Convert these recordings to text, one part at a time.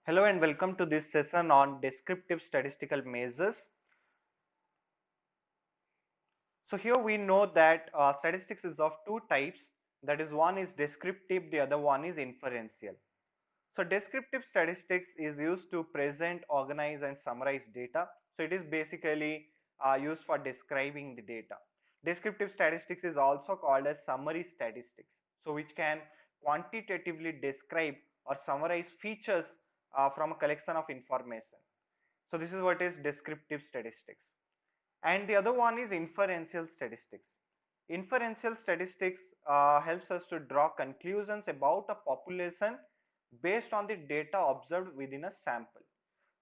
Hello and welcome to this session on descriptive statistical measures. So here we know that statistics is of two types, that is one is descriptive, the other one is inferential. So descriptive statistics is used to present, organize and summarize data. So it is basically used for describing the data. Descriptive statistics is also called as summary statistics. So which can quantitatively describe or summarize features from a collection of information. So this is what is descriptive statistics. And the other one is inferential statistics. Inferential statistics helps us to draw conclusions about a population based on the data observed within a sample.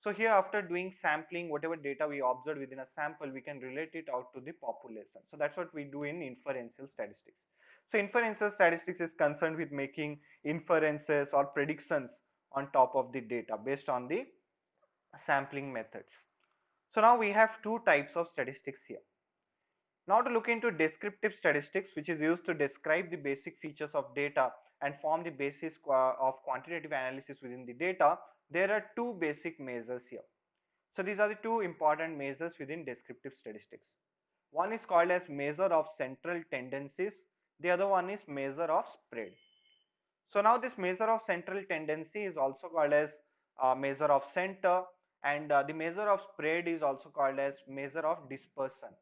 So here after doing sampling, whatever data we observed within a sample, we can relate it out to the population. So that's what we do in inferential statistics. So inferential statistics is concerned with making inferences or predictions on top of the data based on the sampling methods. So now we have two types of statistics here. Now to look into descriptive statistics, which is used to describe the basic features of data and form the basis of quantitative analysis within the data, there are two basic measures here. So these are the two important measures within descriptive statistics. One is called as measure of central tendencies, the other one is measure of spread. So now this measure of central tendency is also called as measure of center, and the measure of spread is also called as measure of dispersion.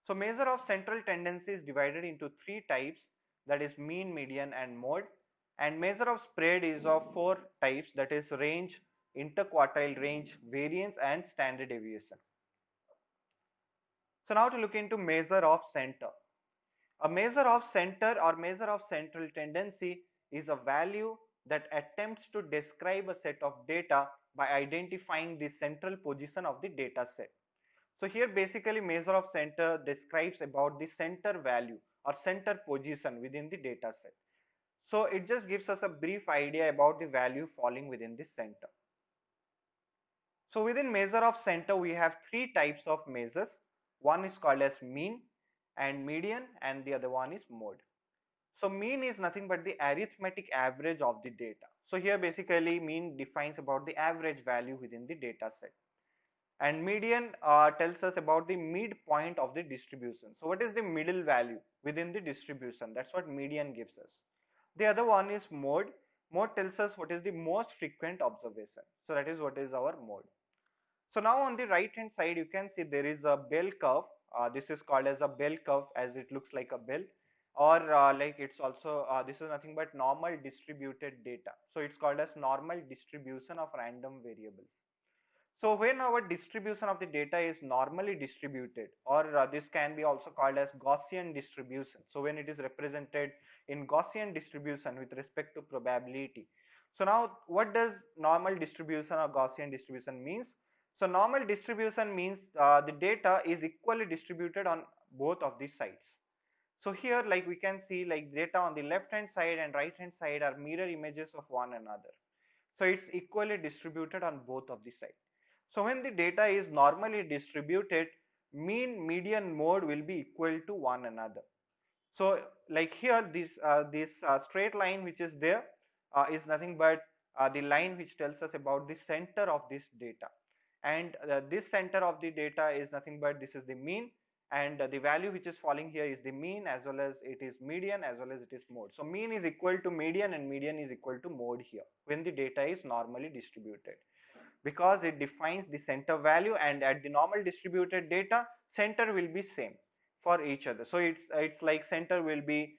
So measure of central tendency is divided into three types, that is mean, median and mode, and measure of spread is of four types, that is range, interquartile range, variance and standard deviation. So now to look into measure of center. A measure of center or measure of central tendency is a value that attempts to describe a set of data by identifying the central position of the data set. So here basically measure of center describes about the center value or center position within the data set. So it just gives us a brief idea about the value falling within this center. So within measure of center we have three types of measures. One is called as mean and median and the other one is mode. So mean is nothing but the arithmetic average of the data. So here basically mean defines about the average value within the data set. And median tells us about the midpoint of the distribution. So what is the middle value within the distribution? That's what median gives us. The other one is mode. Mode tells us what is the most frequent observation. So that is what is our mode. So now on the right hand side you can see there is a bell curve. This is called as a bell curve as it looks like a bell, or like it's also this is nothing but normal distributed data. So it's called as normal distribution of random variables. So when our distribution of the data is normally distributed, or this can be also called as Gaussian distribution. So when it is represented in Gaussian distribution with respect to probability. So now what does normal distribution or Gaussian distribution means? So normal distribution means the data is equally distributed on both of these sides. So here like we can see like data on the left hand side and right hand side are mirror images of one another. So it's equally distributed on both of the sides. So when the data is normally distributed, mean, median, mode will be equal to one another. So like here this straight line which is there is nothing but the line which tells us about the center of this data, and this center of the data is nothing but this is the mean, and the value which is falling here is the mean as well as it is median as well as it is mode. So mean is equal to median and median is equal to mode here when the data is normally distributed, because it defines the center value, and at the normal distributed data center will be same for each other. So it's like center will be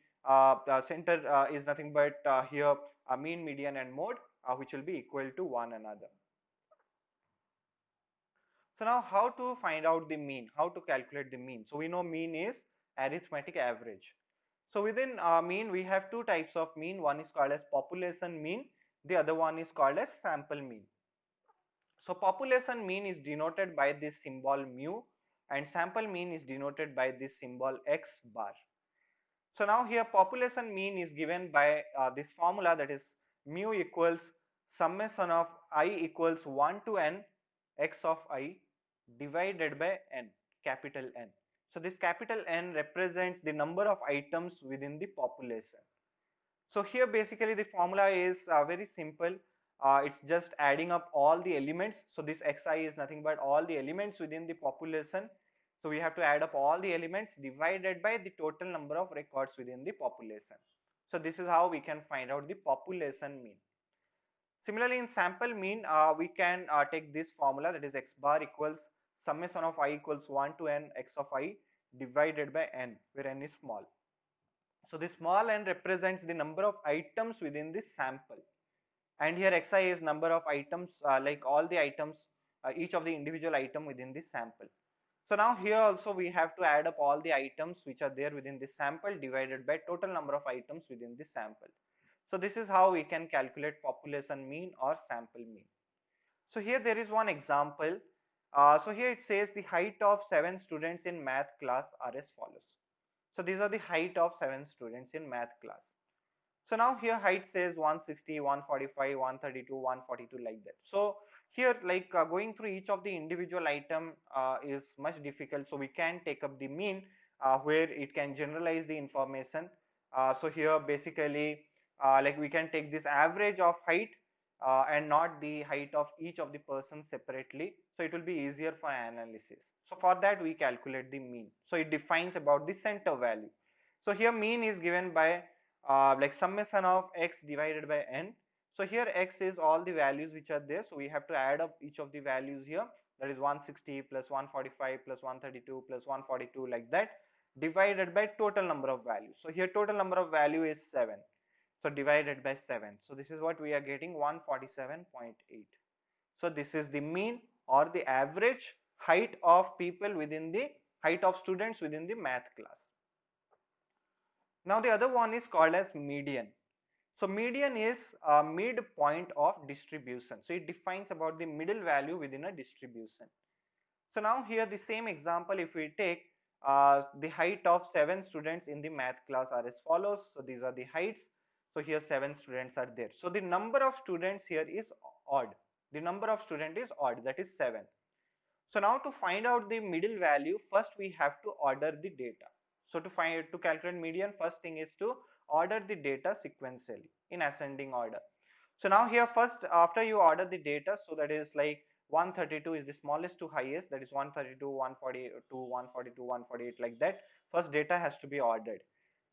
center is nothing but here mean, median and mode which will be equal to one another. So now how to find out the mean, how to calculate the mean? So we know mean is arithmetic average. So within mean we have two types of mean. One is called as population mean, the other one is called as sample mean. So population mean is denoted by this symbol mu, and sample mean is denoted by this symbol x bar. So now here population mean is given by this formula, that is mu equals summation of I equals 1 to n x of I divided by n, capital N. So this capital N represents the number of items within the population. So here basically the formula is very simple. it's just adding up all the elements. So this xi is nothing but all the elements within the population. So we have to add up all the elements divided by the total number of records within the population. So this is how we can find out the population mean. Similarly, in sample mean, we can take this formula, that is x bar equals summation of I equals 1 to n x of I divided by n, where n is small. So this small n represents the number of items within this sample, and here xi is number of items, like all the items, each of the individual item within this sample. So now here also we have to add up all the items which are there within this sample divided by total number of items within this sample. So this is how we can calculate population mean or sample mean. So here there is one example. So here it says the height of 7 students in math class are as follows. So these are the height of 7 students in math class. So now here height says 160, 145, 132, 142 like that. So here like going through each of the individual item is much difficult. So we can take up the mean where it can generalize the information. So here basically like we can take this average of height and not the height of each of the person separately. So it will be easier for analysis. So for that we calculate the mean. So it defines about the center value. So here mean is given by like summation of x divided by n. So here x is all the values which are there, so we have to add up each of the values here, that is 160 plus 145 plus 132 plus 142 like that, divided by total number of values. So here total number of value is 7, so divided by 7, so this is what we are getting, 147.8. So this is the mean or the average height of people within the height of students within the math class. Now the other one is called as median. So median is a midpoint of distribution. So it defines about the middle value within a distribution. So now here the same example, if we take the height of 7 students in the math class are as follows. So these are the heights. So here 7 students are there. So the number of students here is odd. The number of students is odd, that is 7. So now to find out the middle value, first we have to order the data. So to calculate median, first thing is to order the data sequentially in ascending order. So now here first after you order the data, so that is like 132 is the smallest to highest, that is 132, 142, 142, 148 like that. First data has to be ordered.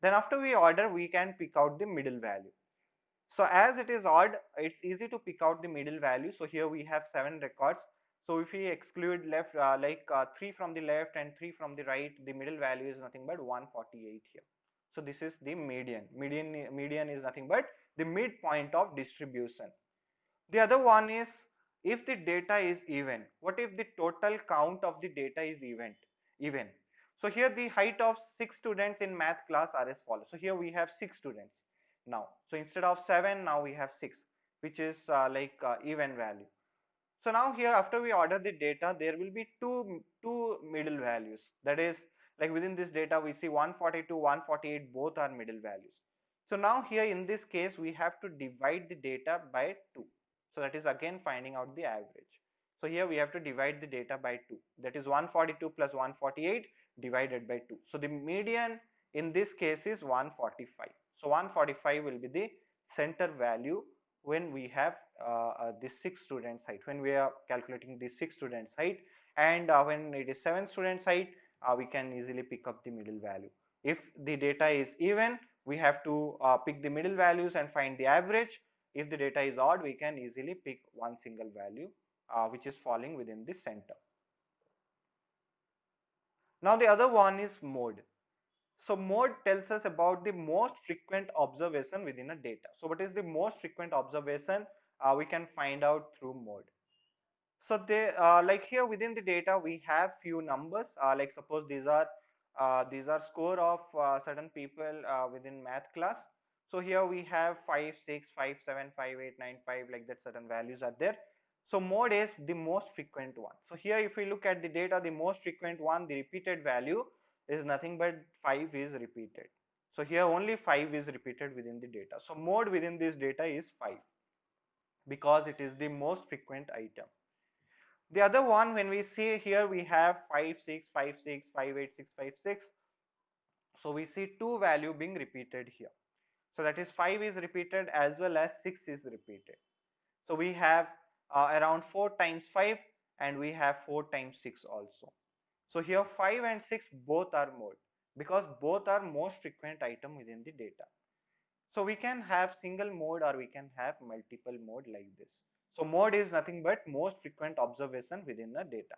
Then after we order, we can pick out the middle value. So as it is odd, it's easy to pick out the middle value. So here we have 7 records. So if we exclude left 3 from the left and 3 from the right, the middle value is nothing but 148 here. So this is the median. Median is nothing but the midpoint of distribution. The other one is if the data is even. What if the total count of the data is even? So here the height of 6 students in math class are as follows. So here we have 6 students now. So instead of 7, now we have 6, which is even value. So now here after we order the data, there will be two middle values. That is like within this data we see 142, 148 both are middle values. So now here in this case we have to divide the data by 2. So that is again finding out the average. So here we have to divide the data by 2. That is 142 plus 148 divided by 2. So the median in this case is 145. So 145 will be the center value when we have the 6 students height, when we are calculating the 6 students height, and when it is 7 students height, we can easily pick up the middle value. If the data is even, we have to pick the middle values and find the average. If the data is odd, we can easily pick one single value which is falling within the center. Now the other one is mode. So mode tells us about the most frequent observation within a data. So what is the most frequent observation? We can find out through mode. So they like here within the data we have few numbers. Like suppose these are score of certain people within math class. So here we have 5, 6, 5, 7, 5, 8, 9, 5 like that, certain values are there. So mode is the most frequent one. So here if we look at the data, the most frequent one, the repeated value is nothing but 5 is repeated. So here only 5 is repeated within the data. So mode within this data is 5 because it is the most frequent item. The other one, when we see here we have 5, 6, 5, 6, 5, 8, 6, 5, 6. So we see two value being repeated here. So that is 5 is repeated as well as 6 is repeated. So we have around 4 times 5, and we have 4 times 6 also. So here 5 and 6 both are mode, because both are most frequent item within the data. So we can have single mode or we can have multiple mode like this. So mode is nothing but most frequent observation within the data.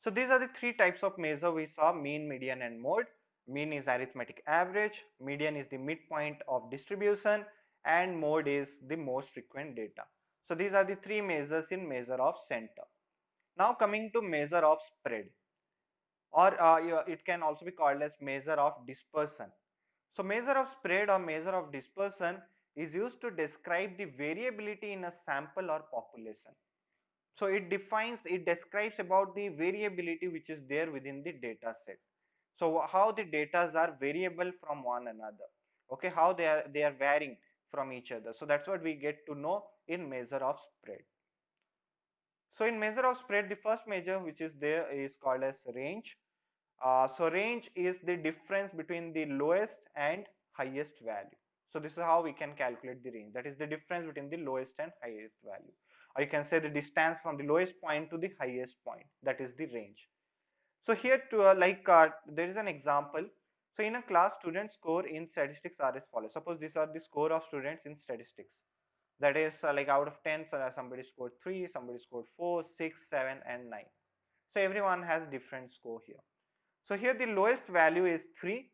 So these are the three types of measure we saw: mean, median and mode. Mean is arithmetic average, median is the midpoint of distribution, and mode is the most frequent data. So these are the three measures in measure of center. Now coming to measure of spread, or it can also be called as measure of dispersion. So measure of spread or measure of dispersion is used to describe the variability in a sample or population. So it describes about the variability which is there within the data set. So how the data are variable from one another. Okay, how they are varying from each other. So that's what we get to know in measure of spread. So in measure of spread, the first measure which is there is called as range. So range is the difference between the lowest and highest value. So this is how we can calculate the range. That is the difference between the lowest and highest value. Or you can say the distance from the lowest point to the highest point. That is the range. So here to there is an example. So in a class, student score in statistics are as follows. Suppose these are the score of students in statistics. That is like out of 10, so somebody scored 3, somebody scored 4, 6, 7 and 9. So everyone has different score here. So here the lowest value is 3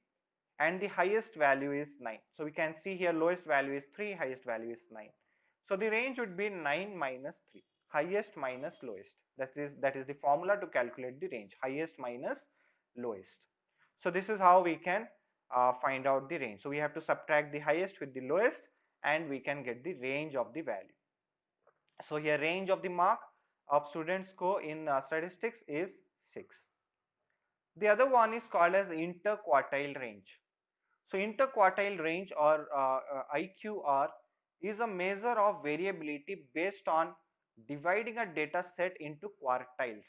and the highest value is 9. So we can see here lowest value is 3, highest value is 9. So the range would be 9 minus 3, highest minus lowest. That is the formula to calculate the range, highest minus lowest. So this is how we can find out the range. So we have to subtract the highest with the lowest and we can get the range of the value. So here range of the mark of student score in statistics is 6. The other one is called as interquartile range. So interquartile range or IQR is a measure of variability based on dividing a data set into quartiles.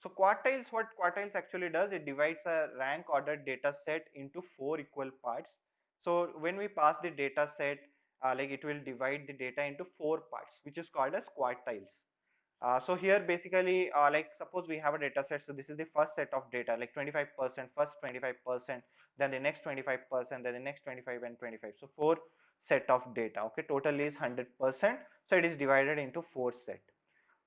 So quartiles, what quartiles actually does, it divides a rank ordered data set into 4 equal parts. So when we pass the data set, like it will divide the data into 4 parts, which is called as quartiles. So here basically, like suppose we have a data set. So this is the first set of data, like 25%, first 25%, then the next 25%, then the next 25 and 25. So 4 set of data. Okay, total is 100%. So it is divided into 4 set.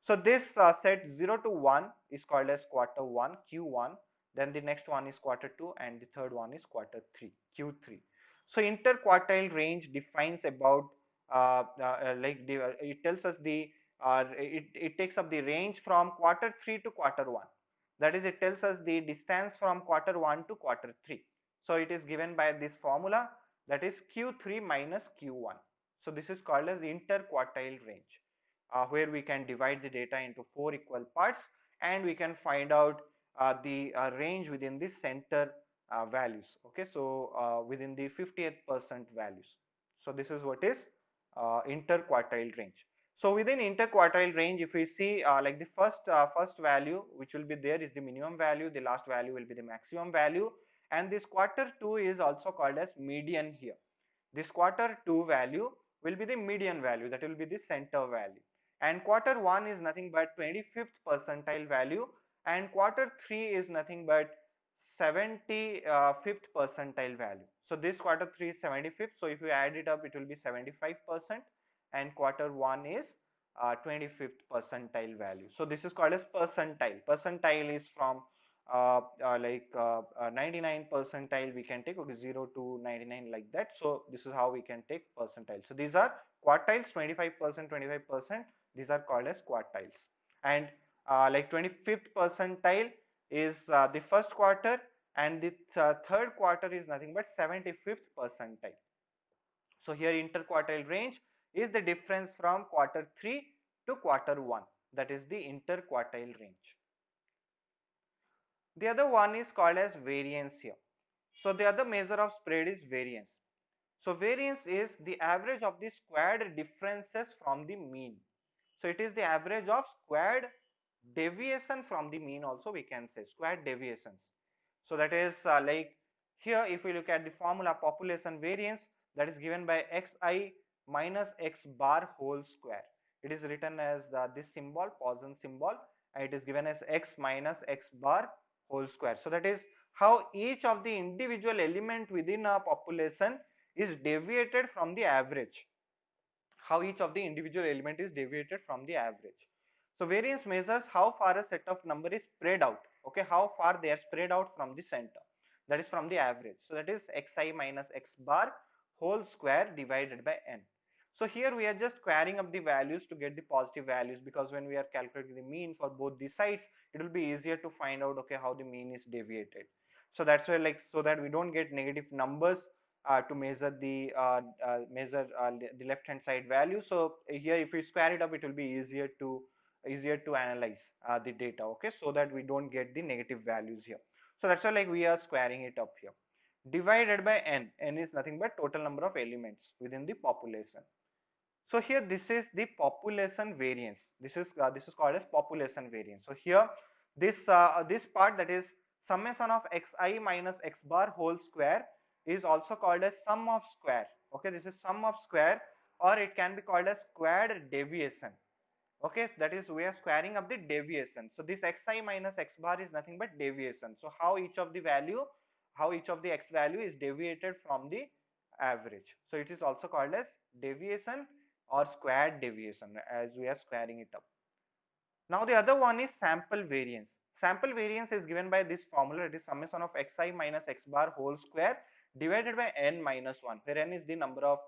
So this set 0 to 1 is called as quarter 1, Q1. Then the next one is quarter 2 and the third one is quarter 3, Q3. So interquartile range defines about it tells us it takes up the range from quarter 3 to quarter 1. That is, it tells us the distance from quarter 1 to quarter 3. So it is given by this formula, that is Q3 minus Q1. So this is called as interquartile range, where we can divide the data into 4 equal parts and we can find out the range within the center values. Okay, so within the 50th% values. So this is what is interquartile range. So within interquartile range, if we see like the first value which will be there is the minimum value, the last value will be the maximum value, and this quarter 2 is also called as median here. This quarter 2 value will be the median value, that will be the center value, and quarter 1 is nothing but 25th percentile value, and quarter 3 is nothing but 75th percentile value. So this quarter 3 is 75th, so if you add it up it will be 75%, and quarter 1 is 25th percentile value. So this is called as percentile. Percentile is from 99 percentile we can take, okay, 0 to 99 like that. So this is how we can take percentile. So these are quartiles, 25%, 25%, these are called as quartiles. And like 25th percentile is the first quarter, and the third quarter is nothing but 75th percentile. So here interquartile range is the difference from quarter 3 to quarter 1, that is the interquartile range. The other one is called as variance here. So the other measure of spread is variance. So variance is the average of the squared differences from the mean. So it is the average of squared deviation from the mean, also we can say squared deviations. So that is like here if we look at the formula population variance, that is given by xi minus x bar whole square. It is written as this symbol, Poisson symbol, and it is given as x minus x bar whole square. So that is how each of the individual element within a population is deviated from the average. How each of the individual element is deviated from the average. So variance measures how far a set of number is spread out. Okay, how far they are spread out from the center. That is from the average. So that is xi minus x bar whole square divided by n. So here we are just squaring up the values to get the positive values, because when we are calculating the mean for both the sides, it will be easier to find out okay how the mean is deviated. So that's why, like, so that we don't get negative numbers to measure the left hand side value. So here if we square it up, it will be easier to analyze the data, okay, so that we don't get the negative values here. So that's why, like, we are squaring it up here. Divided by n is nothing but total number of elements within the population. So here this is the population variance. This is called as population variance. So here this part, that is summation of xi minus x bar whole square, is also called as sum of square. Okay, this is sum of square, or it can be called as squared deviation. Okay, that is we are squaring up the deviation. So this xi minus x bar is nothing but deviation. So how each of the x value is deviated from the average. So it is also called as deviation or squared deviation, as we are squaring it up. Now the other one is sample variance. Sample variance is given by this formula. It is summation of xi minus x bar whole square divided by n minus 1, where n is the number of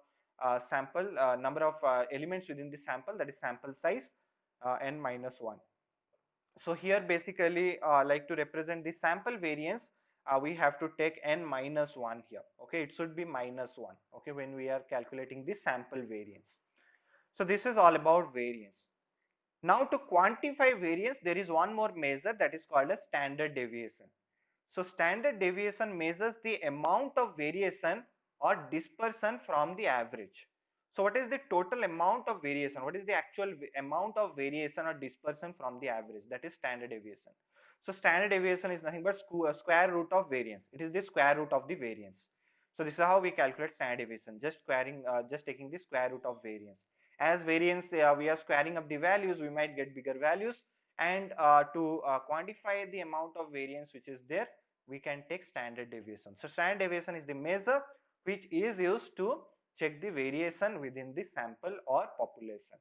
number of elements within the sample, that is sample size, n minus 1. So here basically, like, to represent the sample variance, we have to take n minus 1 here. Okay, it should be minus 1, okay, when we are calculating the sample variance. So this is all about variance. Now to quantify variance, there is one more measure, that is called as standard deviation. So standard deviation measures the amount of variation or dispersion from the average. So what is the total amount of variation? What is the actual amount of variation or dispersion from the average? That is standard deviation. So standard deviation is nothing but square root of variance. It is the square root of the variance. So this is how we calculate standard deviation, just taking the square root of variance. As variance, we are squaring up the values, we might get bigger values, and to quantify the amount of variance which is there, we can take standard deviation. So standard deviation is the measure which is used to check the variation within the sample or population.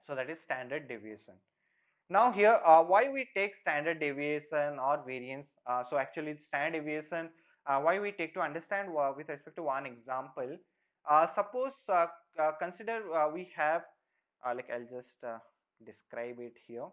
So that is standard deviation. Now here, why we take standard deviation or variance? So actually standard deviation, why we take, to understand with respect to one example. Suppose consider we have, like, I'll just describe it here.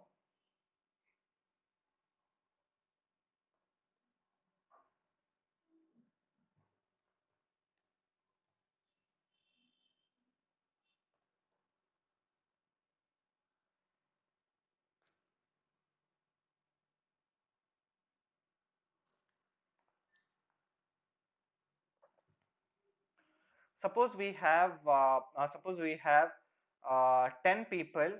Suppose we have 10 people,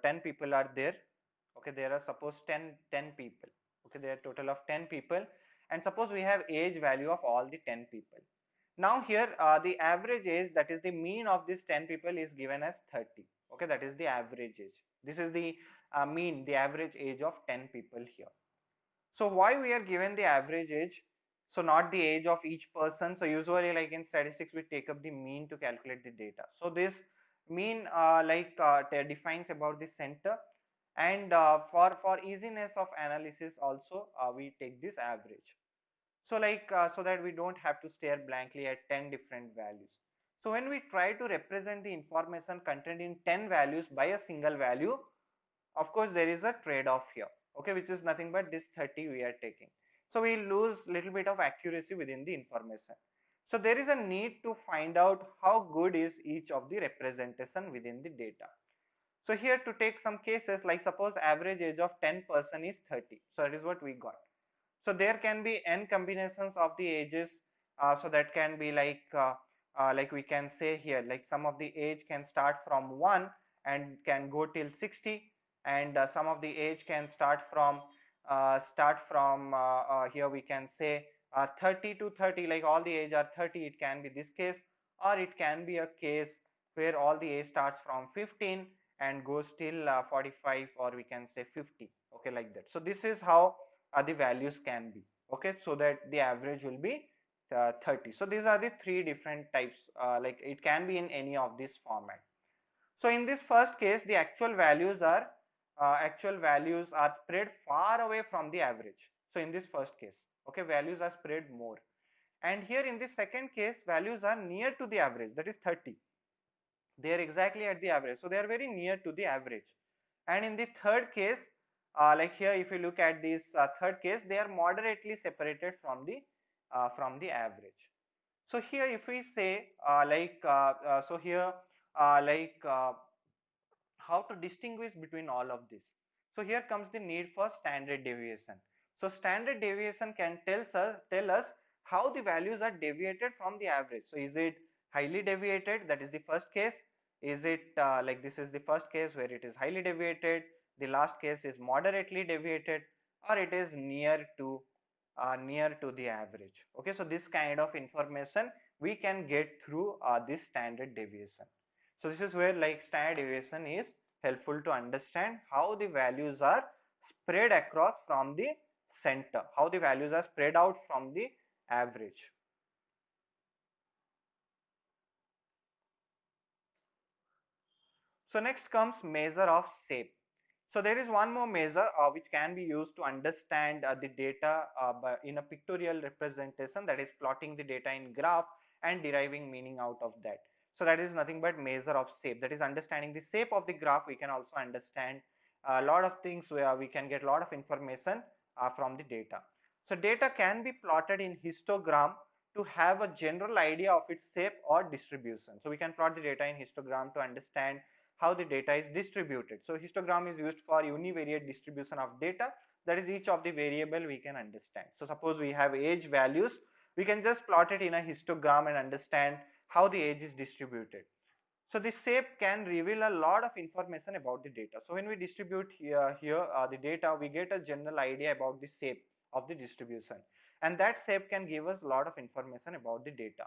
10 people are there. Okay, there are, suppose, 10 people. Okay, there are total of 10 people, and suppose we have age value of all the 10 people. Now here, the average age, that is the mean of these 10 people, is given as 30. Okay, that is the average age. This is the mean, the average age of 10 people here. So why we are given the average age, so not the age of each person? So usually, like in statistics, we take up the mean to calculate the data. So this mean defines about the center, and for easiness of analysis also, we take this average. So so that we don't have to stare blankly at 10 different values. So when we try to represent the information contained in 10 values by a single value, of course there is a trade-off here, okay, which is nothing but this 30 we are taking. So we lose little bit of accuracy within the information. So there is a need to find out how good is each of the representation within the data. So here, to take some cases, like suppose average age of 10 person is 30. So that is what we got. So there can be n combinations of the ages. So that can be like we can say here, like some of the age can start from 1 and can go till 60, and some of the age can start from here we can say 30 to 30, like all the age are 30, it can be this case. or it can be a case where all the A starts from 15 and goes till 45, or we can say 50, okay, like that. So this is how the values can be, okay, so that the average will be 30. So these are the three different types, like it can be in any of this format. So in this first case, the actual values are spread far away from the average. So in this first case, okay, values are spread more. And here in the second case, values are near to the average, that is 30. They are exactly at the average, so they are very near to the average. And in the third case, like here, if you look at this third case, they are moderately separated from the average. So here, if we say so here, like how to distinguish between all of this. So here comes the need for standard deviation. So standard deviation can tell us how the values are deviated from the average. So is it highly deviated? That is the first case. Is it like this is the first case where it is highly deviated? The last case is moderately deviated, or it is near to the average. Okay, so this kind of information we can get through this standard deviation. So this is where like standard deviation is helpful to understand how the values are spread across from the center, how the values are spread out from the average. So next comes measure of shape. So there is one more measure which can be used to understand the data in a pictorial representation, that is plotting the data in graph and deriving meaning out of that. So that is nothing but measure of shape, that is understanding the shape of the graph. We can also understand a lot of things where we can get a lot of information from the data. So data can be plotted in histogram to have a general idea of its shape or distribution. So we can plot the data in histogram to understand how the data is distributed. So histogram is used for univariate distribution of data, that is each of the variable we can understand. So suppose we have age values, we can just plot it in a histogram and understand how the age is distributed. So the shape can reveal a lot of information about the data. So when we distribute here the data, we get a general idea about the shape of the distribution, and that shape can give us a lot of information about the data.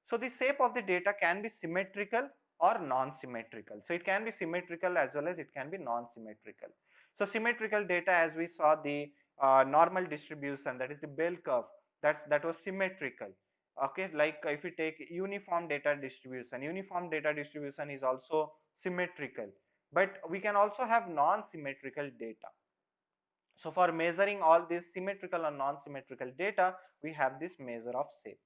So the shape of the data can be symmetrical or non-symmetrical. So it can be symmetrical as well as it can be non-symmetrical. So symmetrical data, as we saw the normal distribution, that is the bell curve, that was symmetrical. Okay, like if we take uniform data distribution is also symmetrical. But we can also have non-symmetrical data. So for measuring all this symmetrical and non-symmetrical data, we have this measure of shape.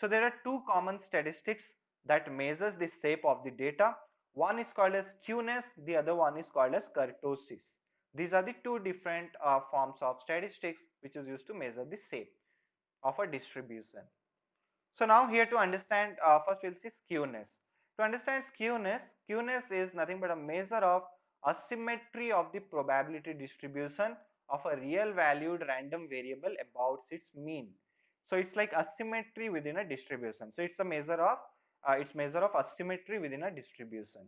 So there are two common statistics that measures the shape of the data. One is called as skewness, the other one is called as kurtosis. These are the two different forms of statistics which is used to measure the shape of a distribution. So now here to understand, first we'll see skewness. To understand skewness, skewness is nothing but a measure of asymmetry of the probability distribution of a real valued random variable about its mean. So it's like asymmetry within a distribution. So it's a measure of asymmetry within a distribution.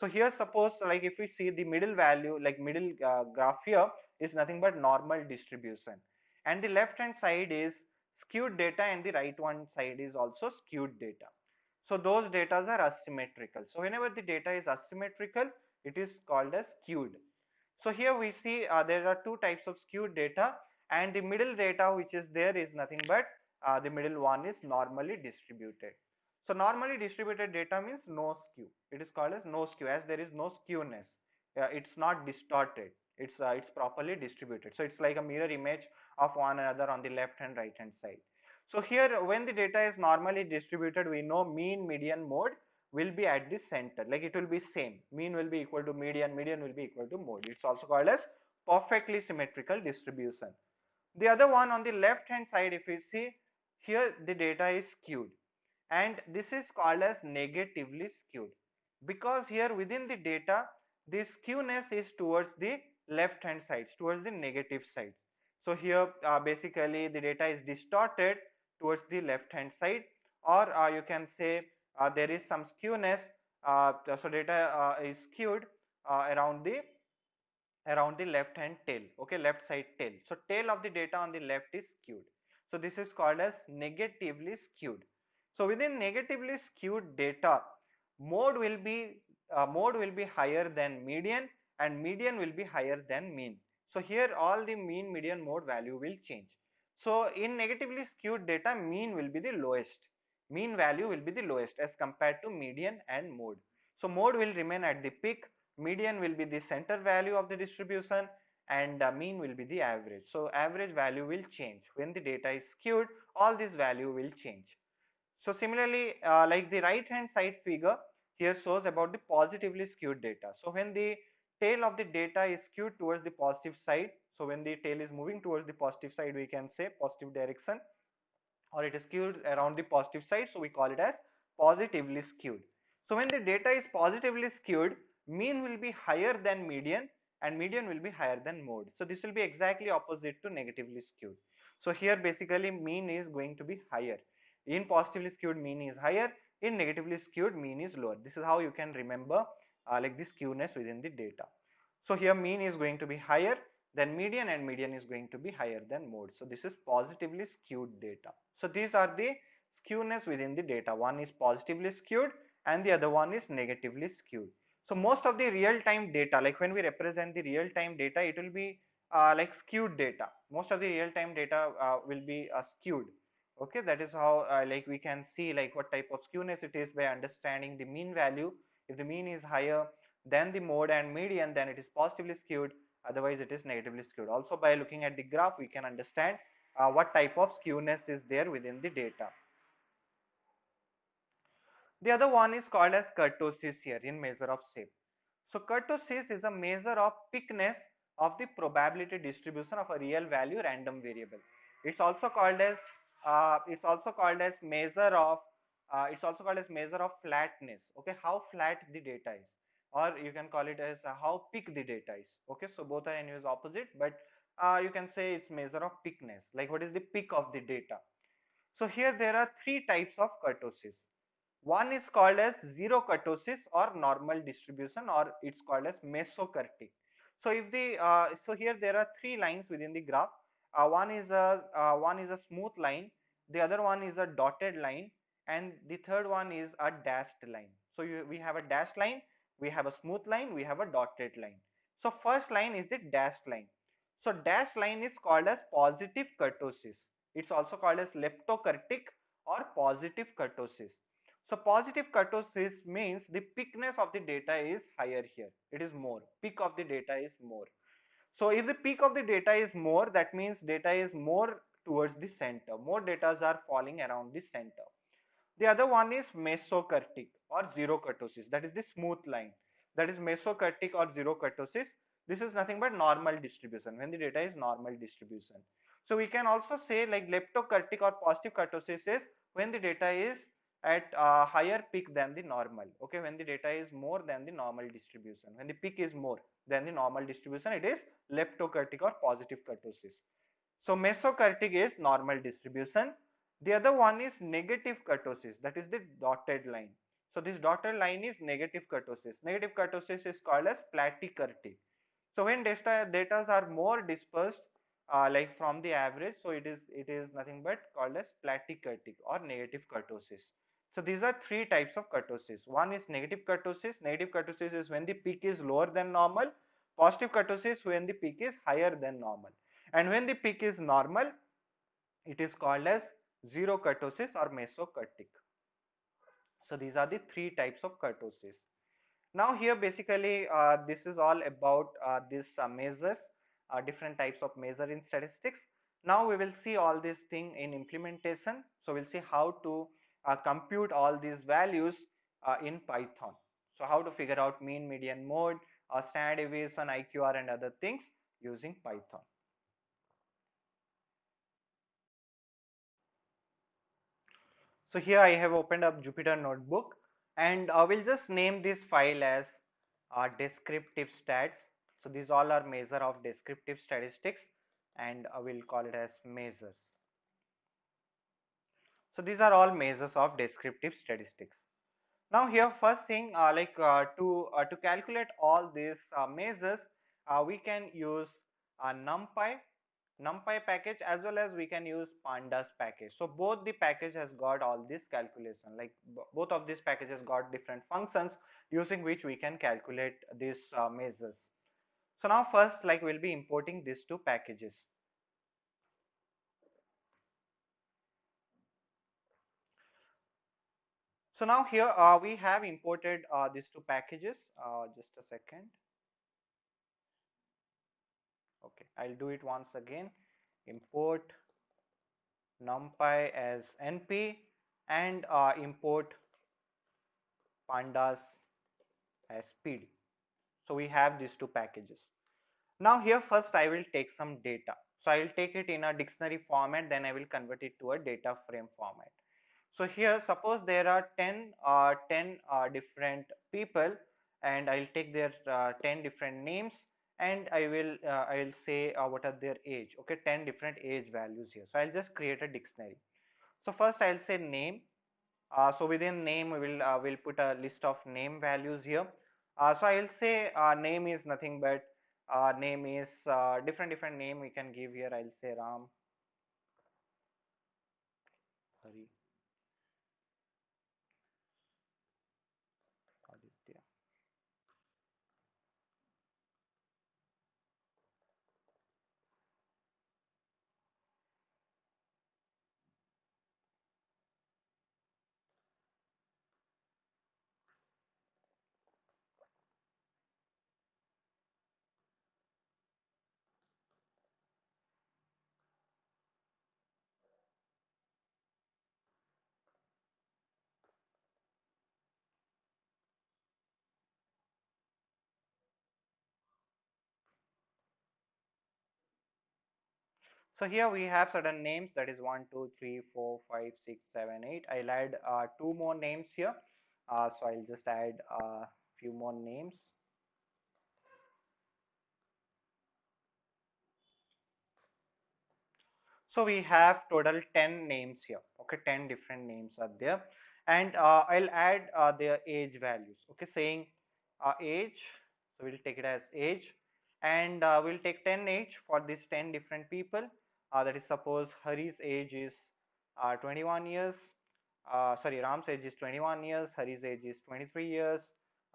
So here suppose like if we see the middle value, like middle graph here is nothing but normal distribution, and the left hand side is skewed data and the right one side is also skewed data. So those data are asymmetrical. So whenever the data is asymmetrical, it is called as skewed. So here we see there are two types of skewed data, and the middle data which is there is nothing but the middle one is normally distributed. So normally distributed data means no skew. It is called as no skew, as there is no skewness. It's not distorted. It's properly distributed. So it's like a mirror image of one another on the left and right hand side. So here when the data is normally distributed, we know mean, median, mode will be at the center, like it will be same. Mean will be equal to median, median will be equal to mode. It's also called as perfectly symmetrical distribution. The other one on the left hand side, if you see here, the data is skewed, and this is called as negatively skewed, because here within the data the skewness is towards the left hand side, towards the negative side. So here basically the data is distorted towards the left hand side, or you can say there is some skewness, so data is skewed around the left hand tail, okay, left side tail. So tail of the data on the left is skewed. So this is called as negatively skewed. So within negatively skewed data, mode will be higher than median, and median will be higher than mean. So here all the mean, median, mode value will change. So in negatively skewed data, mean will be the lowest. Mean value will be the lowest as compared to median and mode. So mode will remain at the peak, median will be the center value of the distribution, and mean will be the average. So average value will change. When the data is skewed, all this value will change. So similarly, like the right hand side figure here shows about the positively skewed data. So when the tail of the data is skewed towards the positive side, so when the tail is moving towards the positive side, we can say positive direction, or it is skewed around the positive side, so we call it as positively skewed. So when the data is positively skewed, mean will be higher than median, and median will be higher than mode. So this will be exactly opposite to negatively skewed. So here basically mean is going to be higher. In positively skewed, mean is higher. In negatively skewed, mean is lower. This is how you can remember like the skewness within the data. So here mean is going to be higher than median, and median is going to be higher than mode. So this is positively skewed data. So these are the skewness within the data. One is positively skewed and the other one is negatively skewed. So most of the real time data, like when we represent the real time data, it will be like skewed data. Most of the real time data will be skewed. Okay, that is how like we can see like what type of skewness it is by understanding the mean value. If the mean is higher than the mode and median, then it is positively skewed, otherwise it is negatively skewed. Also by looking at the graph, we can understand what type of skewness is there within the data. The other one is called as kurtosis here in measure of shape. So kurtosis is a measure of thickness of the probability distribution of a real value random variable. It's also called as measure of flatness. Okay, how flat the data is, or you can call it as how peak the data is. Okay, so both are anyways opposite, but you can say it's measure of peakness. Like what is the peak of the data? So here there are three types of kurtosis. One is called as zero kurtosis or normal distribution, or it's called as mesokurtic. So if the so here there are three lines within the graph. One is a smooth line, the other one is a dotted line, and the third one is a dashed line. So we have a dashed line, we have a smooth line, we have a dotted line. So first line is the dashed line. So dashed line is called as positive kurtosis. It's also called as leptokurtic or positive kurtosis. So positive kurtosis means the peakness of the data is higher here. It is more. Peak of the data is more. So if the peak of the data is more, that means data is more towards the center. More data are falling around the center. The other one is mesokurtic or zero kurtosis. That is the smooth line. That is mesokurtic or zero kurtosis. This is nothing but normal distribution, when the data is normal distribution. So we can also say like leptokurtic or positive kurtosis is when the data is at a higher peak than the normal. Okay, when the data is more than the normal distribution, when the peak is more than the normal distribution, it is leptokurtic or positive kurtosis. So mesokurtic is normal distribution. The other one is negative kurtosis, that is the dotted line. So this dotted line is negative kurtosis. Negative kurtosis is called as platykurtic. So when data are more dispersed like from the average, so it is nothing but called as platykurtic or negative kurtosis. So these are three types of kurtosis. One is negative kurtosis. Negative kurtosis is when the peak is lower than normal. Positive kurtosis when the peak is higher than normal. And when the peak is normal, it is called as zero kurtosis or mesokurtic. So these are the three types of kurtosis. Now here basically this is all about these measures, different types of measure in statistics. Now we will see all this thing in implementation. So we'll see how to compute all these values in Python. So how to figure out mean, median, mode, standard deviation, IQR and other things using Python. So here I have opened up Jupyter Notebook, and we'll just name this file as descriptive stats. So these all are measure of descriptive statistics, and we'll call it as measures. So these are all measures of descriptive statistics. Now here first thing to calculate all these measures, we can use NumPy NumPy package as well as we can use pandas package. So both the package has got all this calculation, like both of these packages got different functions using which we can calculate these measures. So now first, like, we'll be importing these two packages. So now here we have imported these two packages. Just a second. Okay, I'll do it once again. Import NumPy as NP and import pandas as PD. So we have these two packages. Now here first I will take some data. So I will take it in a dictionary format, then I will convert it to a data frame format. So here suppose there are 10 different people, and I'll take their 10 different names, and I'll say what are their age. Okay, 10 different age values here. So I'll just create a dictionary. So first I'll say name. So within name we'll put a list of name values here. So I'll say name is nothing but name is different name we can give here. I'll say Ram, Hari, Aditya. So here we have certain names, that is 1, 2, 3, 4, 5, 6, 7, 8. I'll add two more names here. So I'll just add a few more names. So we have total 10 names here. Okay, 10 different names are there, and I'll add their age values. Okay, saying age. So we'll take it as age, and we'll take 10 age for these 10 different people. That is, suppose Hari's age is 21 years. Sorry, Ram's age is 21 years. Hari's age is 23 years.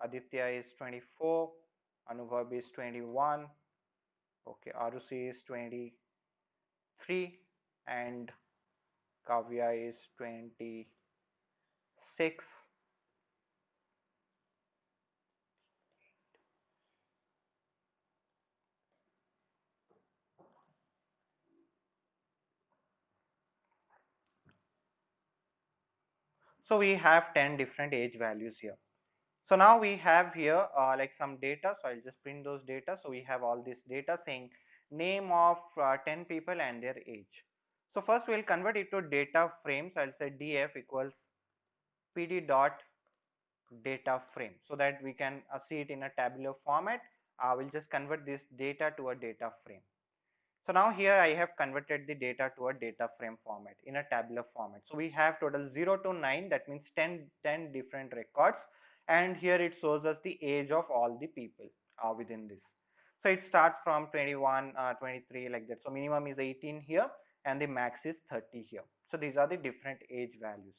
Aditya is 24. Anubhav is 21. Okay, Arushi is 23, and Kavya is 26. So we have 10 different age values here. So now we have here like some data. So I'll just print those data. So we have all this data saying name of 10 people and their age. So first we'll convert it to data frames. I'll say df equals pd dot data frame, so that we can see it in a tabular format. We'll just convert this data to a data frame. So now here I have converted the data to a data frame format in a tabular format. So we have total 0 to 9, that means 10 different records, and here it shows us the age of all the people within this. So it starts from 21, 23, like that. So minimum is 18 here and the max is 30 here. So these are the different age values.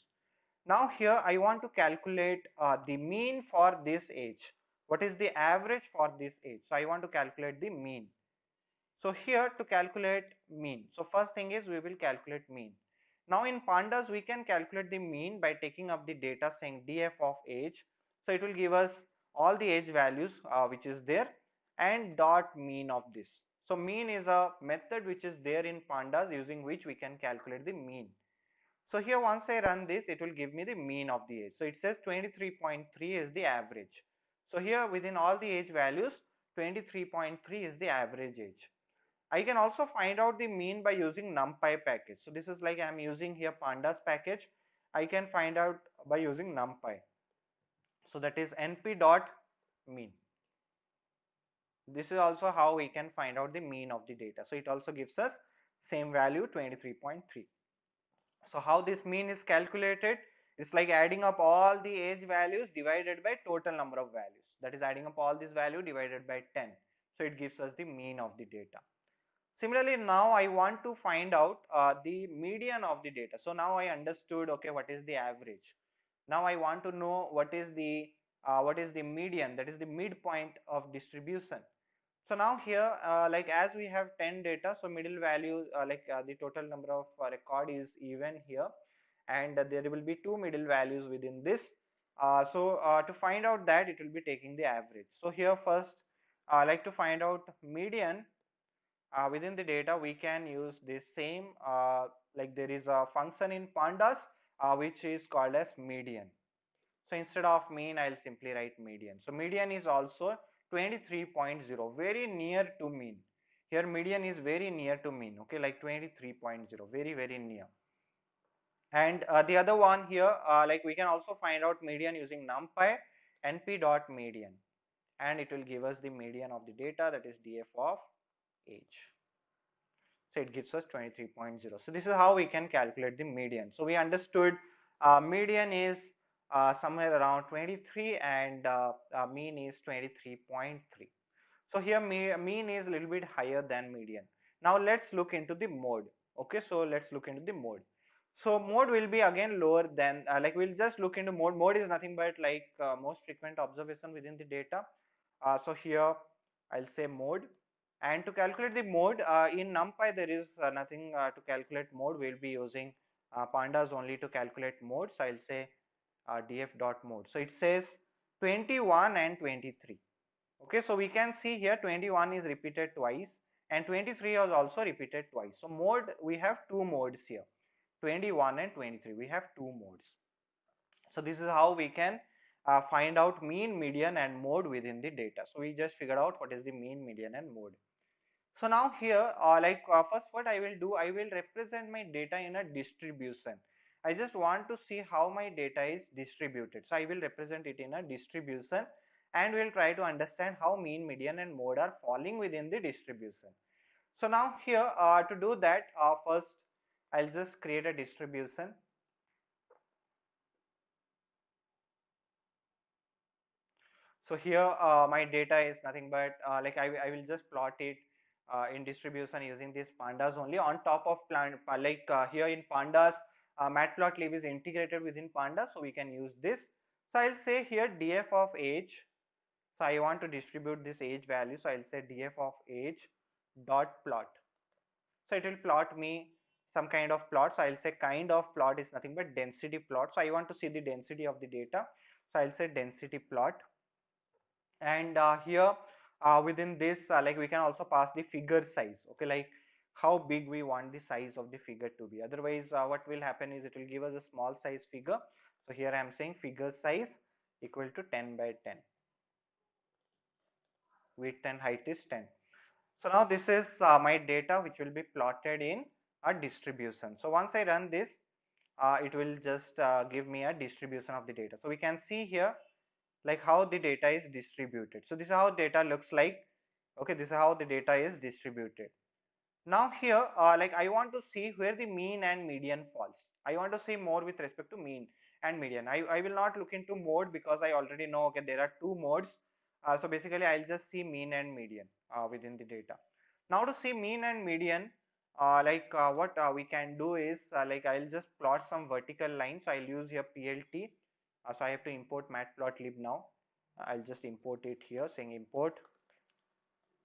Now here I want to calculate the mean for this age. What is the average for this age? So I want to calculate the mean. So here to calculate mean, so first thing is we will calculate mean. Now in pandas we can calculate the mean by taking up the data saying df of age. So it will give us all the age values which is there, and dot mean of this. So mean is a method which is there in pandas using which we can calculate the mean. So here once I run this, it will give me the mean of the age. So it says 23.3 is the average. So here within all the age values, 23.3 is the average age. I can also find out the mean by using NumPy package. So this is like I am using here pandas package. I can find out by using NumPy. So that is np dot mean. This is also how we can find out the mean of the data. So it also gives us same value 23.3. So how this mean is calculated? It's like adding up all the age values divided by total number of values. That is adding up all this value divided by 10. So it gives us the mean of the data. Similarly, now I want to find out the median of the data. So now I understood, okay, what is the average. Now I want to know what is the median, that is the midpoint of distribution. So now here, like as we have 10 data, so middle value, the total number of record is even here, and there will be two middle values within this. To find out that, it will be taking the average. So here first, like to find out median within the data, we can use this same, like there is a function in pandas which is called as median. So instead of mean, I'll simply write median. So median is also 23.0, very near to mean. Here median is very near to mean, okay, like 23.0, very near. And the other one here, like we can also find out median using numpy np.median, and it will give us the median of the data, that is df of age. So it gives us 23.0. So this is how we can calculate the median. So we understood median is somewhere around 23, and mean is 23.3. So here mean is a little bit higher than median. Now let's look into the mode. Okay, so let's look into the mode. So mode will be again lower than, like we'll just look into mode. Mode is nothing but like most frequent observation within the data. So here I'll say mode, and to calculate the mode in NumPy there is nothing to calculate mode. We'll be using pandas only to calculate mode. So I'll say df.mode. So it says 21 and 23. Okay, so we can see here 21 is repeated twice and 23 is also repeated twice. So mode, we have two modes here, 21 and 23. We have two modes. So this is how we can find out mean, median and mode within the data. So we just figured out what is the mean, median and mode. So now here, first what I will do, I will represent my data in a distribution. I just want to see how my data is distributed. So I will represent it in a distribution, and we'll try to understand how mean, median and mode are falling within the distribution. So now here, to do that, first I'll just create a distribution. So here my data is nothing but I will just plot it in distribution using these pandas only on top of here in pandas, matplotlib is integrated within pandas, so we can use this. So I'll say here df of age. So I want to distribute this age value, so I'll say df of age dot plot. So it will plot me some kind of plot. So I'll say kind of plot is nothing but density plot. So I want to see the density of the data, so I'll say density plot. And here within this, like we can also pass the figure size, okay, like how big we want the size of the figure to be. Otherwise what will happen is it will give us a small size figure. So here I am saying figure size equal to 10 by 10, width and height is 10. So now this is my data which will be plotted in a distribution. So once I run this, it will just give me a distribution of the data. So we can see here like how the data is distributed. So this is how data looks like. Okay, this is how the data is distributed. Now here, like I want to see where the mean and median falls. I want to see more with respect to mean and median. I will not look into mode because I already know, okay, there are two modes. So basically I'll just see mean and median within the data. Now to see mean and median, what we can do is like I'll just plot some vertical lines. So I'll use here PLT. So I have to import matplotlib now. I'll just import it here, saying import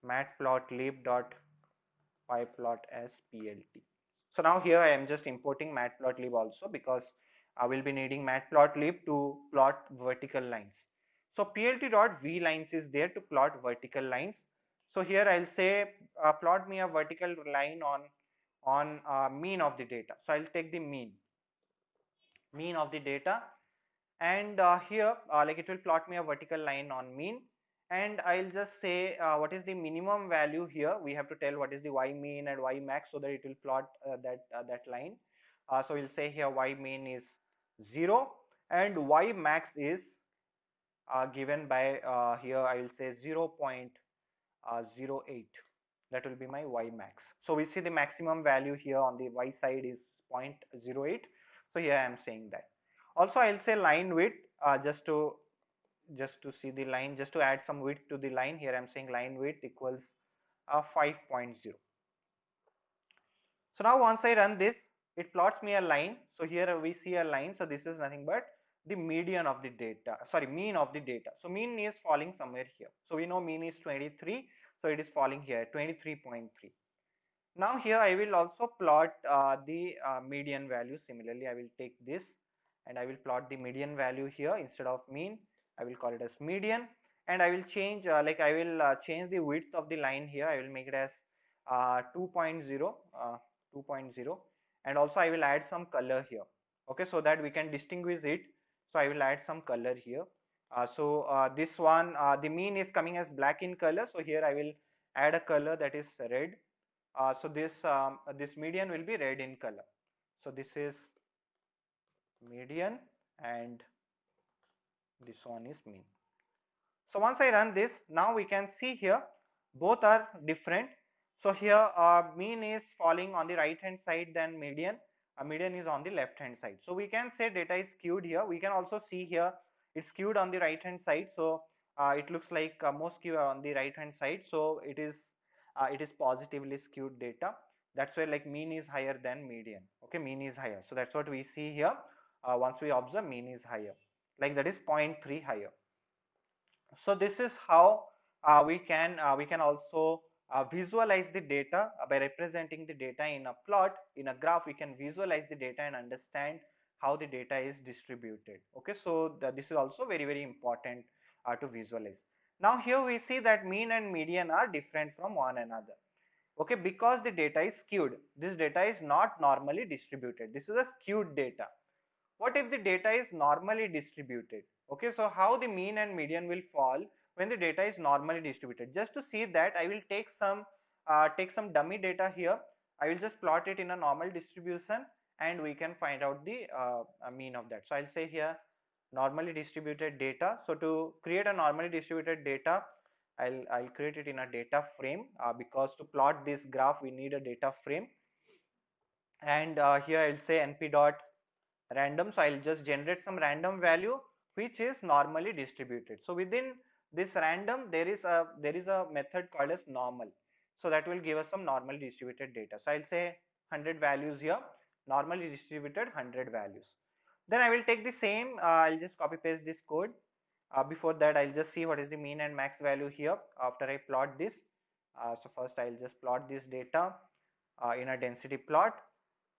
matplotlib dot pyplot as PLT. So now here I am just importing matplotlib also, because I will be needing matplotlib to plot vertical lines. So plt.vlines is there to plot vertical lines. So here I'll say plot me a vertical line on mean of the data. So I'll take the mean of the data, and here like it will plot me a vertical line on mean, and I'll just say what is the minimum value here. We have to tell what is the y mean and y max, so that it will plot that line. So we'll say here y mean is 0 and y max is given by here I will say 0.08. That will be my y max. So we see the maximum value here on the y side is 0.08. So here I am saying that. Also I'll say line width, just to see the line, just to add some width to the line. Here I'm saying line width equals 5.0. So now once I run this, it plots me a line. So here we see a line. So this is nothing but the median of the data, sorry, mean of the data. So mean is falling somewhere here. So we know mean is 23. So it is falling here 23.3. Now here I will also plot the median value. Similarly, I will take this and I will plot the median value here instead of mean. I will call it as median, and I will change like I will change the width of the line here. I will make it as 2.0, 2.0, and also I will add some color here. Okay, so that we can distinguish it. So I will add some color here. This one, the mean is coming as black in color. So here I will add a color that is red. This median will be red in color. So this is median and this one is mean. So once I run this, now we can see here both are different. So here mean is falling on the right hand side than median. Median is on the left hand side. So we can say data is skewed here. We can also see here it's skewed on the right hand side. So it looks like more skew on the right hand side. So it is positively skewed data. That's why like mean is higher than median. Okay, mean is higher. So that's what we see here. Once we observe mean is higher, like that is 0.3 higher. So this is how we can also visualize the data by representing the data in a plot, in a graph. We can visualize the data and understand how the data is distributed. Okay, so this is also very important to visualize. Now here we see that mean and median are different from one another. Okay, because the data is skewed. This data is not normally distributed. This is a skewed data. What if the data is normally distributed? Okay, so how the mean and median will fall when the data is normally distributed? Just to see that, I will take some dummy data here. I will just plot it in a normal distribution and we can find out the mean of that. So I'll say here normally distributed data. So to create a normally distributed data, I'll create it in a data frame because to plot this graph we need a data frame. And here I'll say np dot random. So I'll just generate some random value which is normally distributed. So within this random there is a method called as normal. So that will give us some normally distributed data. So I'll say 100 values here, normally distributed 100 values. Then I will take the same, I'll just copy paste this code. Before that I'll just see what is the mean and max value here after I plot this. So first I'll just plot this data in a density plot.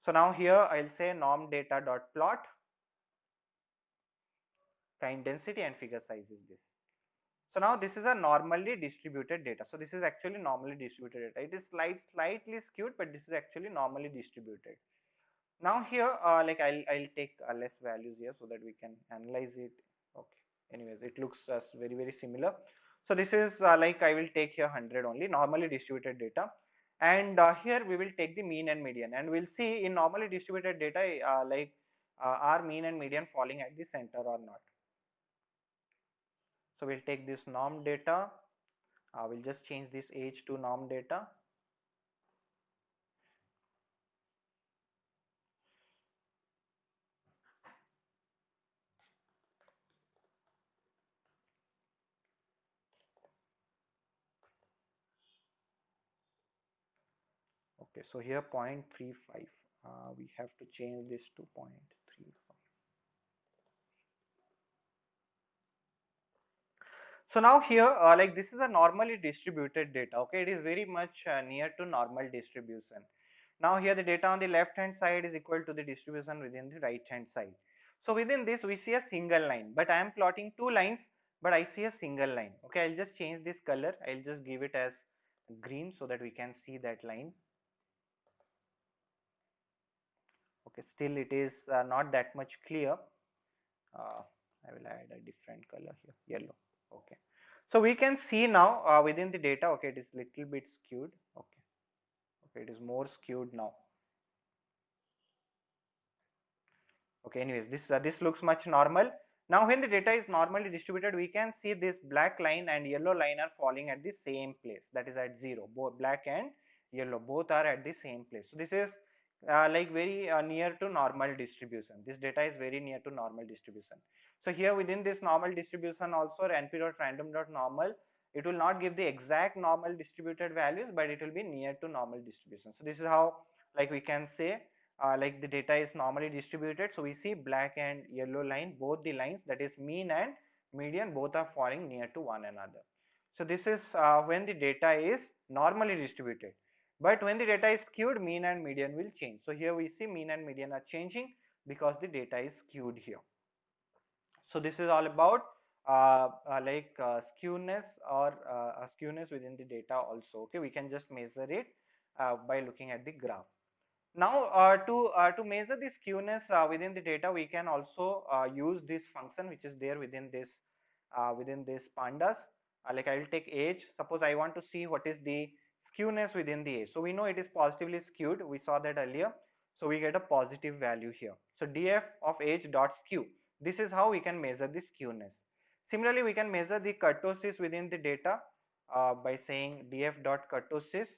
So now here I'll say norm data dot plot, time density and figure size is this. So now this is a normally distributed data. So this is actually normally distributed data. It is slightly skewed, but this is actually normally distributed. Now here like I'll take less values here so that we can analyze it. Okay, anyways it looks very similar. So this is like I will take here 100 only normally distributed data, and here we will take the mean and median, and we'll see in normally distributed data are mean and median falling at the center or not. So we'll take this norm data, we'll just change this age to norm data. Okay, so here 0.35, we have to change this to 0.35. So now here like this is a normally distributed data. Okay, it is very much near to normal distribution. Now here the data on the left hand side is equal to the distribution within the right hand side. So within this we see a single line, but I am plotting two lines, but I see a single line. Okay, I'll just change this color. I'll just give it as green so that we can see that line. Okay, still it is not that much clear. I will add a different color here, yellow. Okay, so we can see now within the data. Okay, it is little bit skewed. Okay, okay, it is more skewed now. Okay, anyways this looks much normal. Now when the data is normally distributed, we can see this black line and yellow line are falling at the same place, that is at 0. Both black and yellow both are at the same place. So this is like very near to normal distribution. This data is very near to normal distribution. So here within this normal distribution also np.random.normal, it will not give the exact normal distributed values, but it will be near to normal distribution. So this is how like we can say like the data is normally distributed. So we see black and yellow line, both the lines, that is mean and median, both are falling near to one another. So this is when the data is normally distributed. But when the data is skewed, mean and median will change. So here we see mean and median are changing because the data is skewed here. So this is all about skewness or skewness within the data also. Okay, we can just measure it by looking at the graph. Now to measure the skewness within the data, we can also use this function which is there within this pandas. Like I will take age. Suppose I want to see what is the skewness within the age. So we know it is positively skewed. We saw that earlier. So we get a positive value here. So df of age dot skew. This is how we can measure the skewness. Similarly, we can measure the kurtosis within the data by saying df dot kurtosis.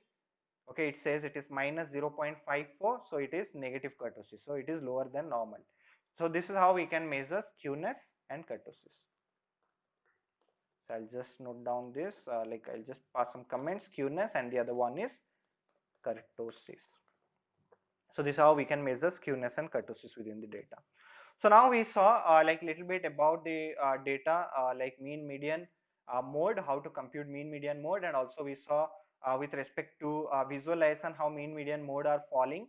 Okay, it says it is minus 0.54, so it is negative kurtosis, so it is lower than normal. So this is how we can measure skewness and kurtosis. So I'll just note down this, like I'll just pass some comments, skewness, and the other one is kurtosis. So this is how we can measure skewness and kurtosis within the data. So now we saw like little bit about the data like mean, median, mode, how to compute mean, median, mode, and also we saw with respect to visualization how mean, median, mode are falling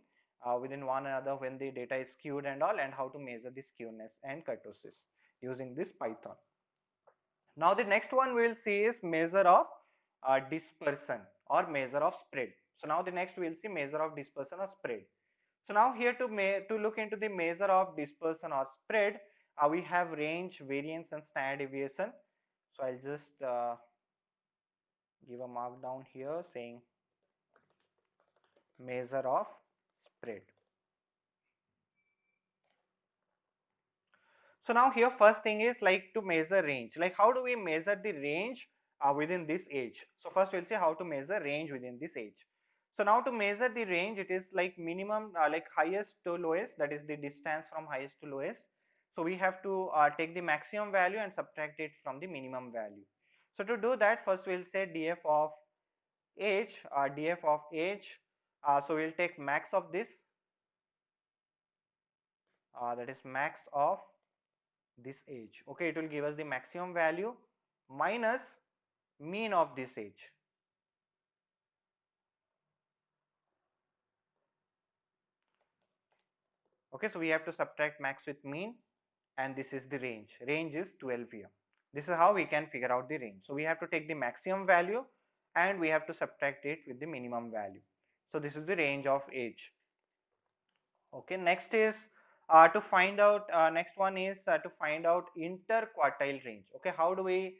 within one another when the data is skewed and all, and how to measure the skewness and kurtosis using this Python. Now the next one we will see is measure of dispersion or measure of spread. So now the next we will see measure of dispersion or spread. So now here to look into the measure of dispersion or spread, we have range, variance, and standard deviation. So I'll just give a mark down here saying measure of spread. So now here first thing is like to measure range. Like how do we measure the range within this age? So first we'll see how to measure range within this age. So now to measure the range, it is like minimum like highest to lowest, that is the distance from highest to lowest. So we have to take the maximum value and subtract it from the minimum value. So to do that, first we'll say df of age, df of age. So we'll take max of this, that is max of this age. Okay, it will give us the maximum value minus mean of this age. Okay, so we have to subtract max with mean, and this is the range. Range is 12 here. This is how we can figure out the range. So we have to take the maximum value and we have to subtract it with the minimum value. So this is the range of age. Okay, next is to find out next one is to find out interquartile range. Okay, how do we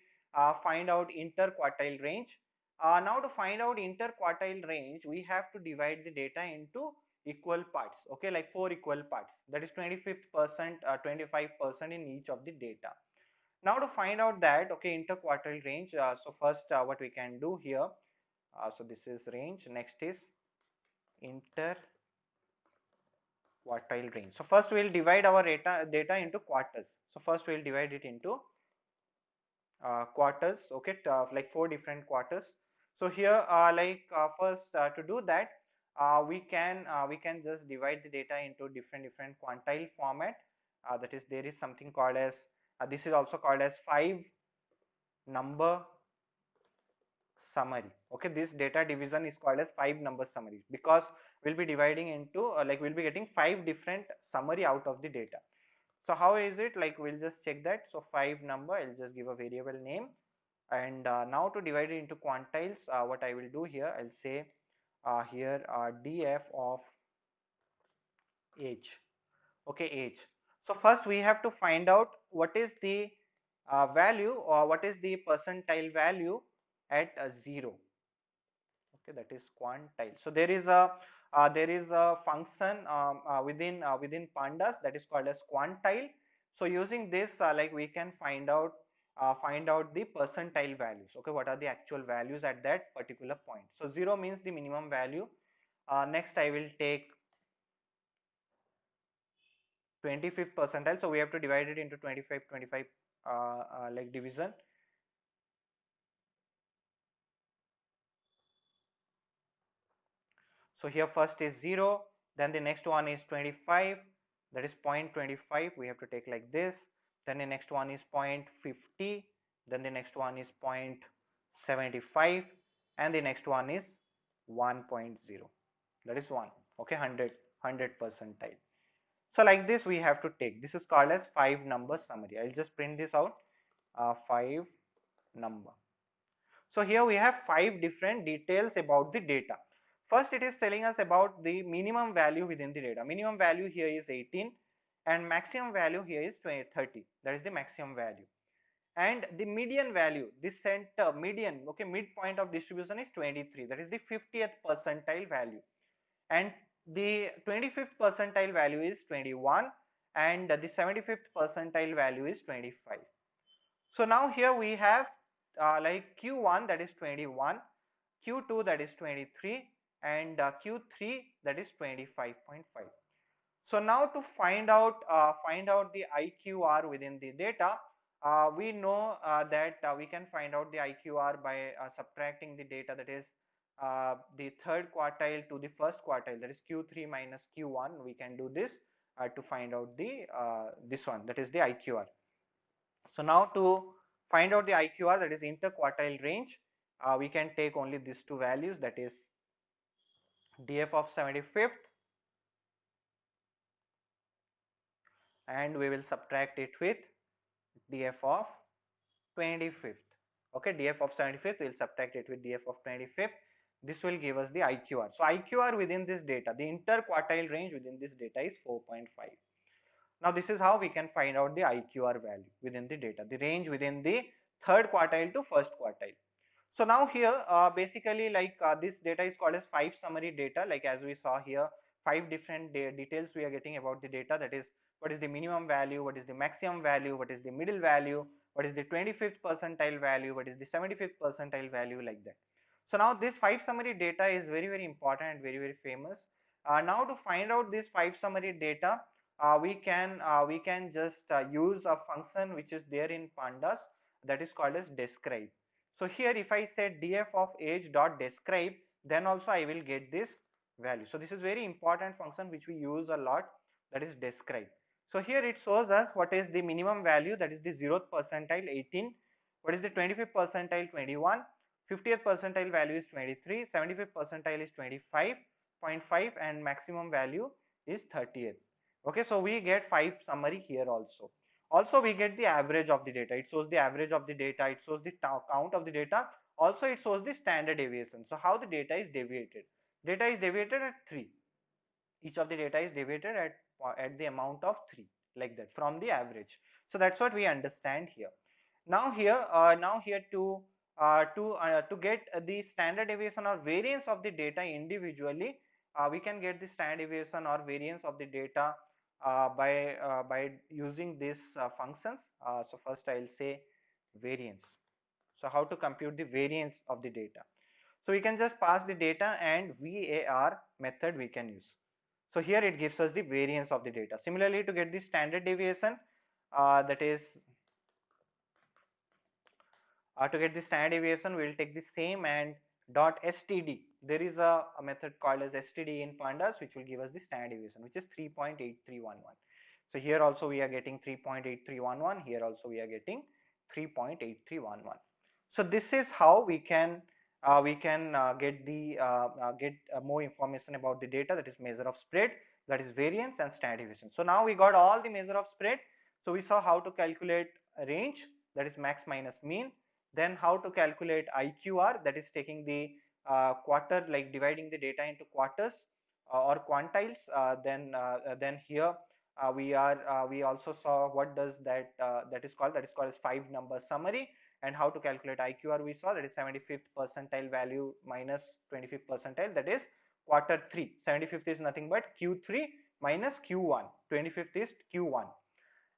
find out interquartile range? Now to find out interquartile range, we have to divide the data into equal parts. Okay, like 4 equal parts, that is 25%, 25% in each of the data. Now to find out that, okay, interquartile range, so first what we can do here, so this is range, next is interquartile range. So first we will divide our data into quarters. So first we will divide it into quarters, okay, like 4 different quarters. So here first to do that, we can just divide the data into different quantile format. That is, there is something called as this is also called as 5 number summary. Okay, this data division is called as 5 number summary because we'll be dividing into like we'll be getting 5 different summary out of the data. So how is it? Like we'll just check that. So 5 number, I'll just give a variable name, and now to divide it into quantiles, what I will do here, I'll say here df of age. Okay, age. So first we have to find out what is the value or what is the percentile value at 0. Okay, that is quantile. So there is a function within pandas that is called as quantile. So using this like we can find out the percentile values. Okay, what are the actual values at that particular point? So 0 means the minimum value. Next I will take 25th percentile, so we have to divide it into 25 like division. So here first is 0, then the next one is 25, that is 0.25, we have to take like this. Then the next one is 0.50, then the next one is 0.75, and the next one is 1.0, that is 1. Okay, 100 percentile. So like this we have to take, this is called as 5 number summary. I'll just print this out, 5 number. So here we have 5 different details about the data. First, it is telling us about the minimum value within the data. Minimum value here is 18 and maximum value here is 30. That is the maximum value. And the median value, this center median, okay, midpoint of distribution is 23. That is the 50th percentile value. And the 25th percentile value is 21 and the 75th percentile value is 25. So now here we have like Q1, that is 21, Q2 that is 23, and Q3 that is 25.5. So now to find out the IQR within the data, we know that we can find out the IQR by subtracting the data, that is the third quartile to the first quartile, that is Q3 minus Q1. We can do this to find out the this one, that is the IQR. So now to find out the IQR, that is interquartile range, we can take only these two values, that is DF of 75th and we will subtract it with DF of 25th. Okay, DF of 75th, we will subtract it with DF of 25th. This will give us the IQR. So IQR within this data, the interquartile range within this data is 4.5. Now this is how we can find out the IQR value within the data, the range within the third quartile to first quartile. So now here basically like this data is called as 5 summary data, like as we saw here 5 different details we are getting about the data, that is what is the minimum value, what is the maximum value, what is the middle value, what is the 25th percentile value, what is the 75th percentile value, like that. So now this 5 summary data is very important and very famous. Now to find out this 5 summary data, we can just use a function which is there in pandas, that is called as describe. So here if I say df of age dot describe, then also I will get this value. So this is very important function which we use a lot, that is describe. So here it shows us what is the minimum value, that is the 0th percentile 18, what is the 25th percentile 21, 50th percentile value is 23, 75th percentile is 25.5 and maximum value is 30th. Okay, so we get 5 summary here also. Also we get the average of the data, it shows the average of the data, it shows the count of the data, also it shows the standard deviation. So how the data is deviated? Data is deviated at 3. Each of the data is deviated at the amount of 3, like that, from the average. So that's what we understand here. Now here to get the standard deviation or variance of the data individually, we can get the standard deviation or variance of the data by using these functions. So first I'll say variance. So how to compute the variance of the data? So we can just pass the data and VAR method we can use. So here it gives us the variance of the data. Similarly, to get the standard deviation, that is to get the standard deviation, we will take the same and dot std. There is a method called as std in pandas which will give us the standard deviation, which is 3.8311. So here also we are getting 3.8311, here also we are getting 3.8311. So this is how we can get more information about the data, that is measure of spread, that is variance and standard deviation. So now we got all the measure of spread. So we saw how to calculate a range, that is max minus mean, then how to calculate IQR, that is taking the quarter, like dividing the data into quarters or quantiles. Then here we also saw what does that is called as 5 number summary, and how to calculate IQR we saw, that is 75th percentile value minus 25th percentile, that is quarter 3. 75th is nothing but Q3 minus Q1, 25th is Q1.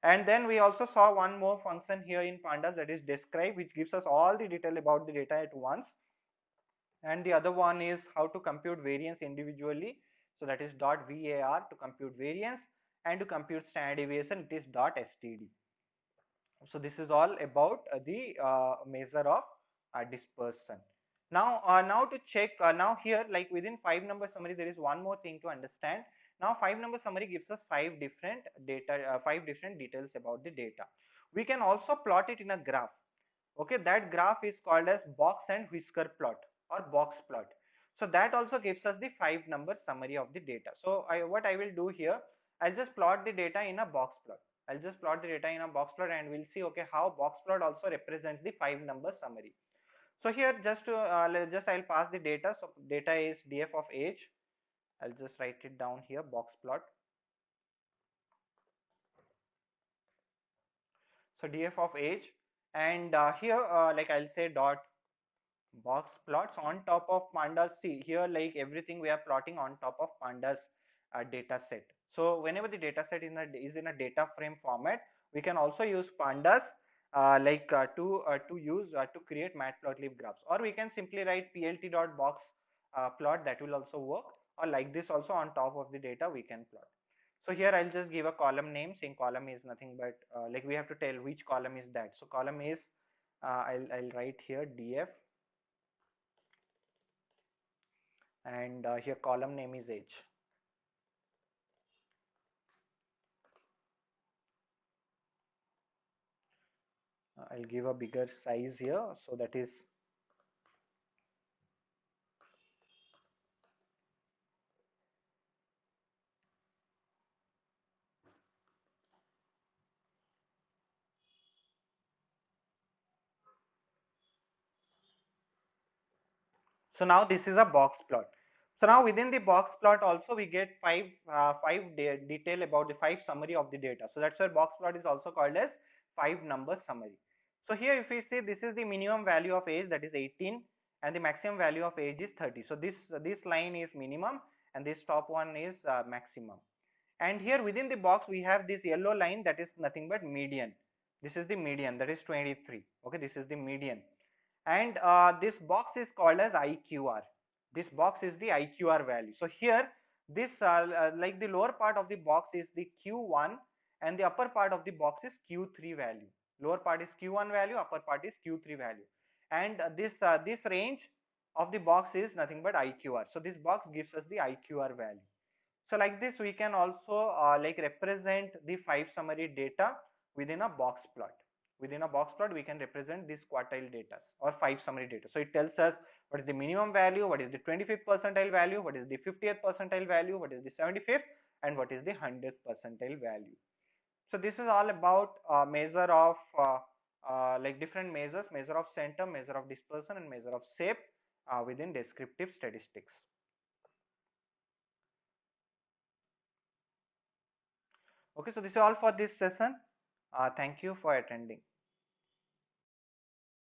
And then we also saw one more function here in pandas, that is describe, which gives us all the detail about the data at once. And the other one is how to compute variance individually, so that is dot VAR to compute variance, and to compute standard deviation it is dot STD. So this is all about the measure of dispersion. Now to check, now here, like within 5 number summary, there is one more thing to understand, Now 5 number summary gives us five different details about the data. We can also plot it in a graph. Okay, that graph is called as box and whisker plot or box plot. So that also gives us the 5 number summary of the data. So what I will do here, I'll just plot the data in a box plot. I'll just plot the data in a box plot and we'll see okay how box plot also represents the 5 number summary. So here I'll pass the data. So data is df of age. I'll just write it down here, box plot. So df of age, and here like I'll say dot box plots on top of pandas. See here, like everything we are plotting on top of pandas data set. So whenever the data set is in a data frame format, we can also use pandas to create matplotlib graphs, or we can simply write plt.box plot. That will also work, or like this also on top of the data we can plot. So here I'll just give a column name, saying column is nothing but like we have to tell which column is that. So column is I'll write here df, and here column name is age. I'll give a bigger size here, so that is so now this is a box plot. So now within the box plot also we get detail about the 5 summary of the data. So that's why box plot is also called as 5 number summary. So here if we see, this is the minimum value of age, that is 18, and the maximum value of age is 30. So this line is minimum and this top one is maximum. And here within the box we have this yellow line, that is nothing but median. This is the median, that is 23. Okay, this is the median. And this box is called as IQR. This box is the IQR value. So here this like the lower part of the box is the Q1 and the upper part of the box is Q3 value. Lower part is Q1 value, upper part is Q3 value, and this range of the box is nothing but IQR. So this box gives us the IQR value. So like this we can also like represent the 5 summary data within a box plot. Within a box plot we can represent this quartile data or 5 summary data. So it tells us what is the minimum value, what is the 25th percentile value, what is the 50th percentile value, what is the 75th, and what is the 100th percentile value. So this is all about measure of like different measures: measure of center, measure of dispersion, and measure of shape within descriptive statistics. Okay, so this is all for this session. Thank you for attending.